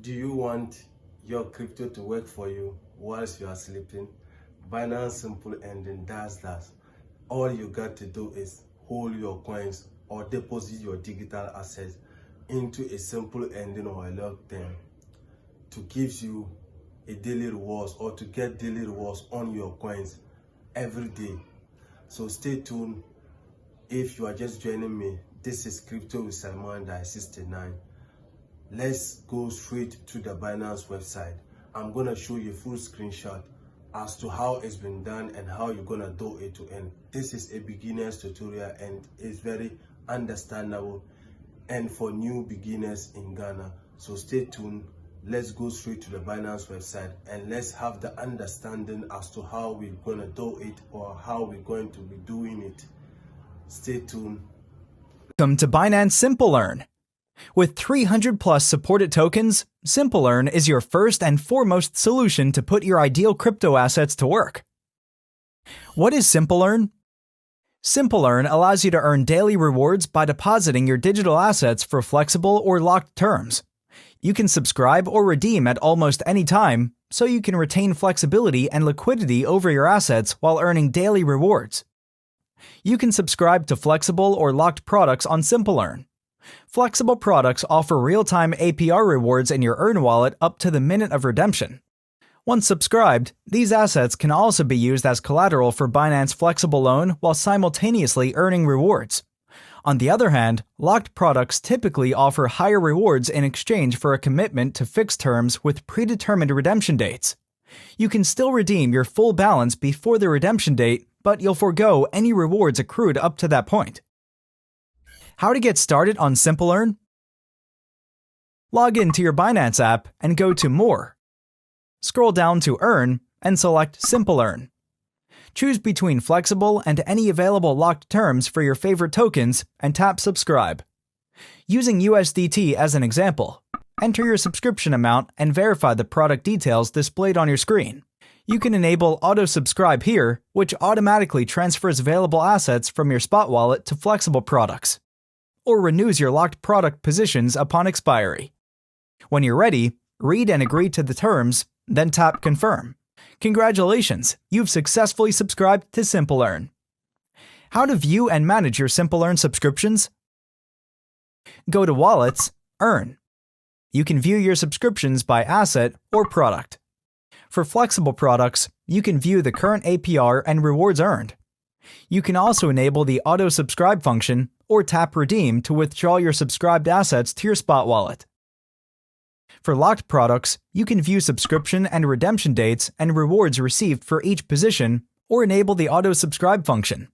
Do you want your crypto to work for you whilst you are sleeping? Binance Simple Earn does that. All you got to do is hold your coins or deposit your digital assets into a simple ending or a log term to give you a daily rewards or to get daily rewards on your coins every day. So stay tuned. If you are just joining me, this is Crypto with Salman 69. Let's go straight to the Binance website. I'm gonna show you a full screenshot as to how it's been done and how you're gonna do it to end. This is a beginner's tutorial and it's very understandable and for new beginners in Ghana. So stay tuned. Let's go straight to the Binance website and let's have the understanding as to how we're gonna do it or how we're going to be doing it. Stay tuned. Welcome to Binance Simple Earn. With 300 plus supported tokens, Simple Earn is your first and foremost solution to put your ideal crypto assets to work. What is Simple Earn? Simple Earn allows you to earn daily rewards by depositing your digital assets for flexible or locked terms. You can subscribe or redeem at almost any time, so you can retain flexibility and liquidity over your assets while earning daily rewards. You can subscribe to flexible or locked products on Simple Earn. Flexible products offer real-time APR rewards in your Earn wallet up to the minute of redemption. Once subscribed, these assets can also be used as collateral for Binance Flexible Loan while simultaneously earning rewards. On the other hand, locked products typically offer higher rewards in exchange for a commitment to fixed terms with predetermined redemption dates. You can still redeem your full balance before the redemption date, but you'll forego any rewards accrued up to that point. How to get started on Simple Earn? Log into your Binance app and go to More. Scroll down to Earn and select Simple Earn. Choose between flexible and any available locked terms for your favorite tokens and tap Subscribe. Using USDT as an example, enter your subscription amount and verify the product details displayed on your screen. You can enable auto-subscribe here, which automatically transfers available assets from your spot wallet to flexible products, or renews your locked product positions upon expiry. When you're ready, read and agree to the terms, then tap Confirm. Congratulations, you've successfully subscribed to Simple Earn. How to view and manage your Simple Earn subscriptions? Go to Wallets, Earn. You can view your subscriptions by asset or product. For flexible products, you can view the current APR and rewards earned. You can also enable the auto-subscribe function or tap Redeem to withdraw your subscribed assets to your spot wallet. For locked products, you can view subscription and redemption dates and rewards received for each position or enable the auto-subscribe function.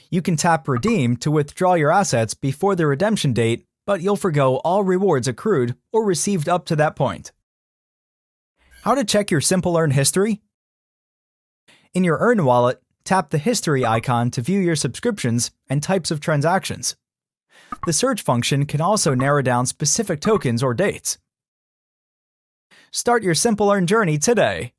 You can tap Redeem to withdraw your assets before the redemption date, but you'll forgo all rewards accrued or received up to that point. How to check your Simple Earn history? In your Earn wallet, tap the History icon to view your subscriptions and types of transactions. The search function can also narrow down specific tokens or dates. Start your Simple Earn journey today.